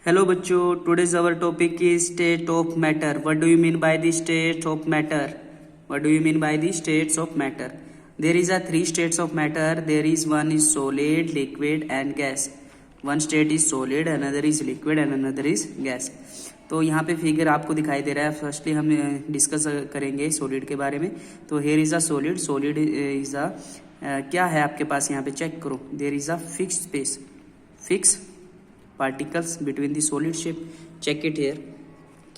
Hello बच्चों, today's our topic is state of matter. What do you mean by the state of matter? What do you mean by the states of matter? There is three states of matter. There is one is solid, liquid and gas. One state is solid, another is liquid and another is gas. तो यहाँ पे figure आपको दिखाई दे रहा है. Firstly हम discuss करेंगे solid के बारे में. तो here is a solid. Solid is a क्या है आपके पास, यहाँ पे चेक करो. There is a fix space, fix particles between the solid shape. Check it here.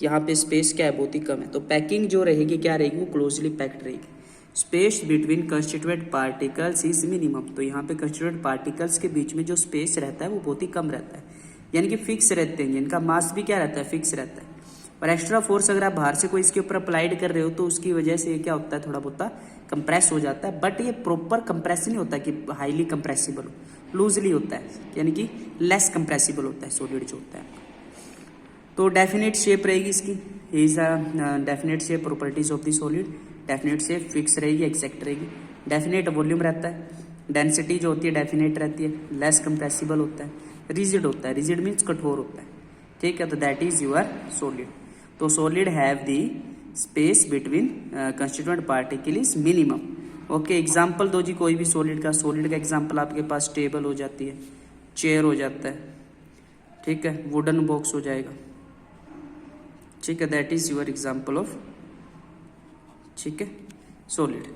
यहाँ पे स्पेस क्या है, बहुत ही कम है. तो पैकिंग जो रहेगी क्या रहेगी, वो क्लोजली पैक्ड रहेगी. Space between constituent particles is minimum. तो यहाँ पे कंस्टिट्यूएंट पार्टिकल्स के बीच में जो स्पेस रहता है वो बहुत ही कम रहता है, यानी कि फिक्स रहते हैं. इनका मास भी क्या रहता है, फिक्स रहता है. और एक्स्ट्रा फोर्स अगर आप बाहर से कोई इसके ऊपर अप्लाइड कर रहे हो तो उसकी वजह से ये क्या होता है, थोड़ा बहुत कंप्रेस हो जाता है. बट ये प्रॉपर कंप्रेस नहीं होता कि हाईली कंप्रेसिबल हो, लूजली होता है, यानी कि लेस कंप्रेसिबल होता है सॉलिड जो होता है. तो डेफिनेट शेप रहेगी इसकी. Is a definite shape. Properties of the solid. Definite shape fix रहेगी, एक्जैक्ट रहेगी. डेफिनेट वॉल्यूम रहता है. डेंसिटी जो होती है डेफिनेट रहती है. लेस कंप्रेसिबल होता है. रिजिड होता है. रिजिड मीन्स कठोर होता है. ठीक है, तो दैट इज यूर सॉलिड. तो solid have the space between constituent particle is minimum. Okay, example दो जी कोई भी सॉलिड का. सॉलिड का एग्जाम्पल आपके पास टेबल हो जाती है, चेयर हो जाता है, ठीक है, वुडन बॉक्स हो जाएगा. ठीक है, that is your example of, ठीक है, solid.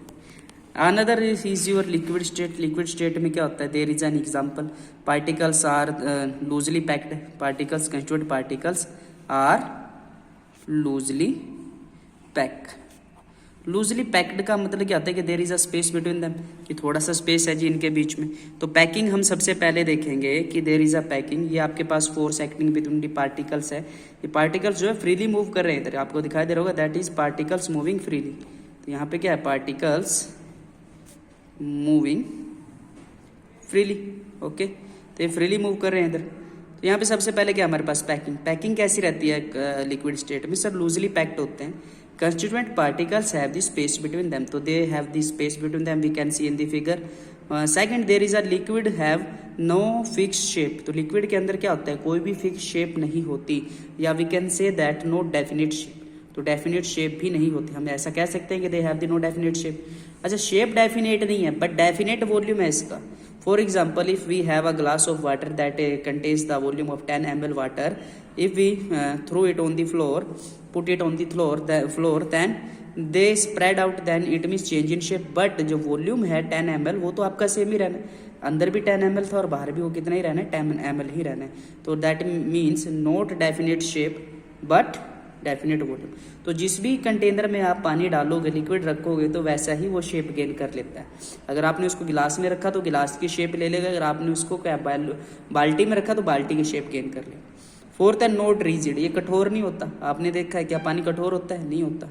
Another is your liquid state. Liquid state में क्या होता है, there is an example. Particles are loosely packed. Particles, constituent particles are loosely packed. Loosely packed का मतलब क्या होता है कि there is a space between them, कि थोड़ा सा स्पेस है जी इनके बीच में. तो पैकिंग हम सबसे पहले देखेंगे कि देयर इज अ पैकिंग. ये आपके पास force acting between the particles है. ये पार्टिकल्स जो है फ्रीली मूव कर रहे हैं. इधर आपको दिखाई दे रहा होगा, that is particles moving freely. तो यहाँ पे क्या है, पार्टिकल्स मूविंग फ्रीली. ओके, तो ये फ्रीली मूव कर रहे हैं इधर. तो यहाँ पे सबसे पहले क्या हमारे पास पैकिंग. पैकिंग कैसी रहती है लिक्विड स्टेट में, सब लूजली पैक्ड होते हैं. Constituent particles have the space between them. So they have the space between them, we can see in the figure. Second, there is a liquid have no fixed shape. तो liquid के अंदर क्या होता है, कोई भी fixed shape नहीं होती, या we can say that no definite shape. तो definite shape भी नहीं होती. हम ऐसा कह सकते हैं कि they have the no definite shape. अच्छा, shape definite नहीं है but definite volume है इसका. For example, if we have a glass of water that contains the volume of 10 ml water, if we throw it on the floor, put it on the floor, then they spread out, then it means change in shape. But जो volume है 10 ml वो तो आपका same ही रहना है. अंदर भी 10 ml था और बाहर भी वो कितना ही रहना है, 10 ml ही रहना है. तो that means not definite shape but definite volume. तो जिस भी कंटेनर में आप पानी डालोगे, लिक्विड रखोगे, तो वैसा ही वो शेप गेन कर लेता है. अगर आपने उसको गिलास में रखा तो गिलास की शेप ले लेगा. अगर आपने उसको क्या बाल्टी में रखा तो बाल्टी की शेप गेन कर लेगा. फोर्थ है नोट रिजिड. ये कठोर नहीं होता. आपने देखा है क्या पानी कठोर होता है, नहीं होता.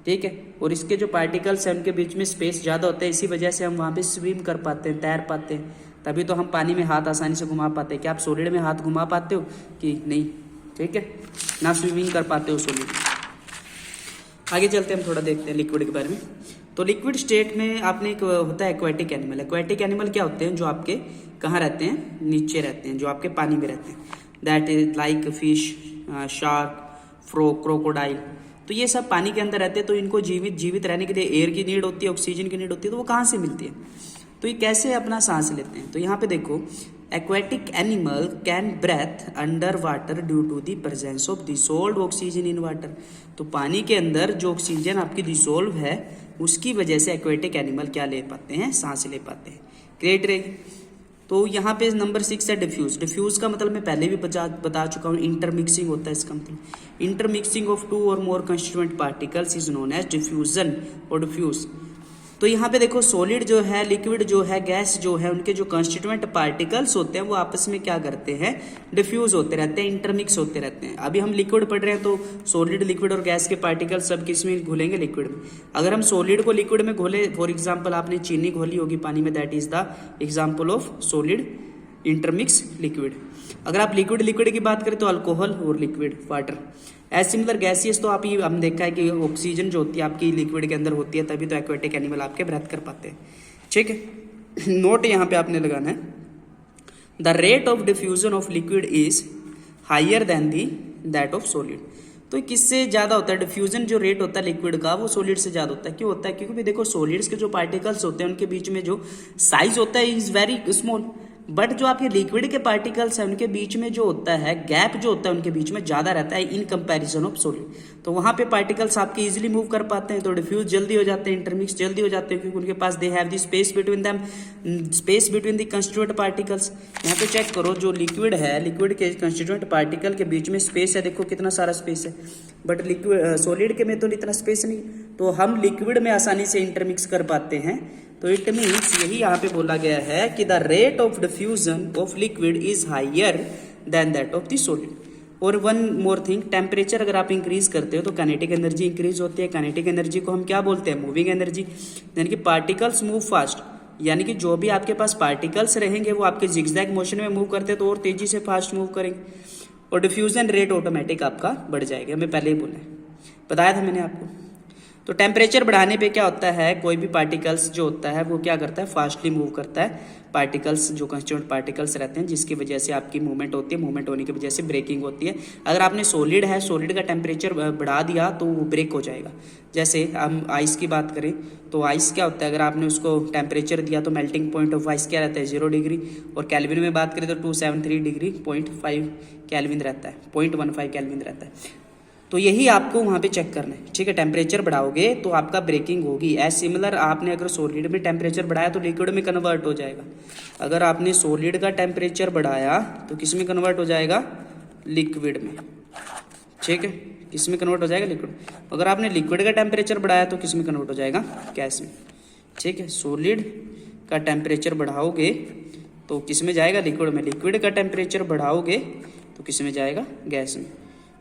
ठीक है, और इसके जो पार्टिकल्स हैं उनके बीच में स्पेस ज़्यादा होता है. इसी वजह से हम वहाँ पे स्विम कर पाते हैं, तैर पाते हैं. तभी तो हम पानी में हाथ आसानी से घुमा पाते हैं. क्या आप सॉलिड में हाथ घुमा पाते हो कि नहीं? ठीक है, ना स्विमिंग कर पाते हो सॉलिड. आगे चलते हैं, हम थोड़ा देखते हैं लिक्विड के बारे में. तो लिक्विड स्टेट में आपने एक होता है एक्वेटिक एनिमल. एक्वेटिक एनिमल क्या होते हैं, जो आपके कहाँ रहते हैं, नीचे रहते हैं, जो आपके पानी में रहते हैं. That is like fish, shark, crocodile. तो ये सब पानी के अंदर रहते हैं. तो इनको जीवित रहने के लिए एयर की नीड होती है, ऑक्सीजन की नीड होती है. तो वो कहाँ से मिलती है, तो ये कैसे अपना सांस लेते हैं. तो यहाँ पे देखो, aquatic animal can breathe underwater due to the presence of dissolved oxygen in water. तो पानी के अंदर जो ऑक्सीजन आपकी डिसोल्व है उसकी वजह से एक्वेटिक एनिमल क्या ले पाते हैं, सांस ले पाते हैं. ग्रेट रे. तो यहाँ पे नंबर 6 है डिफ्यूज. डिफ्यूज का मतलब मैं पहले भी बता चुका हूँ, इंटरमिक्सिंग होता है इसका मतलब. इंटरमिक्सिंग ऑफ 2 और more constituent particles is known as diffusion और डिफ्यूज. तो यहाँ पे देखो, सॉलिड जो है, लिक्विड जो है, गैस जो है, उनके जो कंस्टिट्यूएंट पार्टिकल्स होते हैं वो आपस में क्या करते हैं, डिफ्यूज होते रहते हैं, इंटरमिक्स होते रहते हैं. अभी हम लिक्विड पढ़ रहे हैं तो सॉलिड, लिक्विड और गैस के पार्टिकल्स सब किस में घुलेंगे, लिक्विड में. अगर हम सॉलिड को लिक्विड में घोले, फॉर एग्जाम्पल आपने चीनी घोली होगी पानी में, that is the example of solid intermix liquid. अगर आप लिक्विड की बात करें तो अल्कोहल और liquid water. As similar gaseous तो आप ये हम देखा है कि ऑक्सीजन जो होती है आपकी लिक्विड के अंदर होती है, तभी तो एक्वेटिक एनिमल आपके ब्रेथ कर पाते हैं. ठीक है, नोट यहाँ पे आपने लगाना है. The rate of diffusion of liquid is higher than the that of solid. तो किससे ज़्यादा होता है डिफ्यूजन जो रेट होता है लिक्विड का वो सॉलिड से ज़्यादा होता है। क्यों होता है? क्योंकि भी देखो सॉलिड्स के जो पार्टिकल्स होते हैं उनके बीच में जो साइज होता है इज वेरी स्मॉल, बट जो आपके लिक्विड के पार्टिकल्स हैं उनके बीच में जो होता है गैप जो होता है उनके बीच में ज़्यादा रहता है इन कंपैरिजन ऑफ सॉलिड। तो वहाँ पे पार्टिकल्स आपके इजीली मूव कर पाते हैं, तो डिफ्यूज जल्दी हो जाते हैं, इंटरमिक्स जल्दी हो जाते हैं, क्योंकि उनके पास they have the space between them, space between the constituent particles. यहाँ पे चेक करो जो लिक्विड है, लिक्विड के कंस्टिट्यूएंट पार्टिकल के बीच में स्पेस है, देखो कितना सारा स्पेस है, बट लिक्विड सॉलिड के में तो इतना स्पेस नहीं, तो हम लिक्विड में आसानी से इंटरमिक्स कर पाते हैं। तो इट मीन्स यही यहाँ पे बोला गया है कि the rate of diffusion of liquid is higher than that of the solid. और वन मोर थिंग, टेम्परेचर अगर आप इंक्रीज करते हो तो काइनेटिक एनर्जी इंक्रीज होती है। काइनेटिक एनर्जी को हम क्या बोलते हैं? Moving energy. यानी कि पार्टिकल्स मूव फास्ट, यानी कि जो भी आपके पास पार्टिकल्स रहेंगे वो आपके जिगजैग मोशन में मूव करते हैं तो और तेजी से फास्ट मूव करेंगे, और डिफ्यूजन रेट ऑटोमेटिक आपका बढ़ जाएगा। हमें पहले ही बताया था मैंने आपको। तो टेम्परेचर बढ़ाने पे क्या होता है, कोई भी पार्टिकल्स जो होता है वो क्या करता है? फास्टली मूव करता है। पार्टिकल्स जो कंस्टिट्यूएंट पार्टिकल्स रहते हैं जिसकी वजह से आपकी मूवमेंट होती है, मूवमेंट होने की वजह से ब्रेकिंग होती है। अगर आपने सॉलिड है, सॉलिड का टेम्परेचर बढ़ा दिया तो वो ब्रेक हो जाएगा। जैसे हम आइस की बात करें तो आइस क्या होता है, अगर आपने उसको टेम्परेचर दिया तो मेल्टिंग पॉइंट ऑफ आइस क्या रहता है? 0 डिग्री। और कैल्विन में बात करें तो 273 डिग्री 0.5 कैल्विन रहता है, 0.15 कैल्विन रहता है। तो यही आपको वहाँ पे चेक करना है, ठीक है। टेम्परेचर बढ़ाओगे तो आपका ब्रेकिंग होगी। एज सिमिलर आपने अगर सॉलिड में टेम्परेचर बढ़ाया तो लिक्विड में कन्वर्ट हो जाएगा। अगर आपने सॉलिड का टेम्परेचर बढ़ाया तो किस में कन्वर्ट हो जाएगा? लिक्विड में, ठीक है। किस में कन्वर्ट हो जाएगा? लिक्विड। अगर आपने लिक्विड का टेम्परेचर बढ़ाया तो किस में कन्वर्ट हो जाएगा? गैस में, ठीक है। सॉलिड का टेम्परेचर बढ़ाओगे तो किस में जाएगा? लिक्विड में। लिक्विड का टेम्परेचर बढ़ाओगे तो किस में जाएगा? गैस में।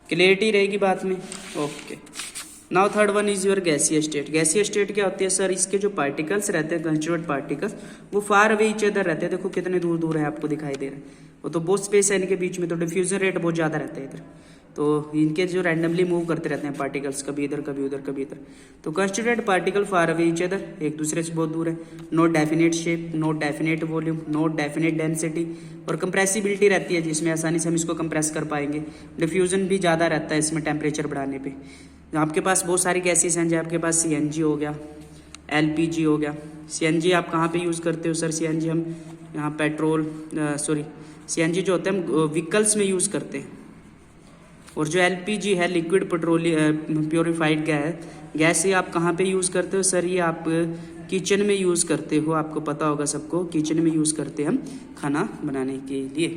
क्लियरिटी रहेगी बात में? Okay. Now third one is your गैसीय स्टेट। गैसीय स्टेट क्या होती है सर? इसके जो पार्टिकल्स रहते हैं कंस्टिट्यूएंट पार्टिकल्स वो फार अवे ईच अदर रहते हैं। देखो कितने दूर दूर है, आपको दिखाई दे रहा है। वो तो बहुत स्पेस है इनके बीच में, तो डिफ्यूजन रेट बहुत ज़्यादा रहता है इधर। तो इनके जो रैंडमली मूव करते रहते हैं पार्टिकल्स, कभी इधर कभी उधर कभी इधर। तो constituent particle far away each other, एक दूसरे से बहुत दूर है। No definite shape, no definite volume, no definite density, और कंप्रेसिबिलिटी रहती है जिसमें आसानी से हम इसको कंप्रेस कर पाएंगे। डिफ्यूजन भी ज़्यादा रहता है इसमें टेम्परेचर बढ़ाने पे। आपके पास बहुत सारी गैसेस हैं, जो आपके पास CNG हो गया, LPG हो गया। CNG आप कहाँ पे यूज़ करते हो सर? CNG हम यहाँ पेट्रोल CNG जो होता है हम व्हीकल्स में यूज़ करते हैं। और जो LPG है लिक्विड पेट्रोलियम प्योरीफाइड गैस, ये आप कहाँ पे यूज़ करते हो सर? ये आप किचन में यूज़ करते हो, आपको पता होगा सबको, किचन में यूज़ करते हैं हम खाना बनाने के लिए।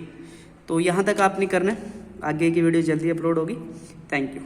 तो यहाँ तक आपने करना है, आगे की वीडियो जल्दी अपलोड होगी। Thank you.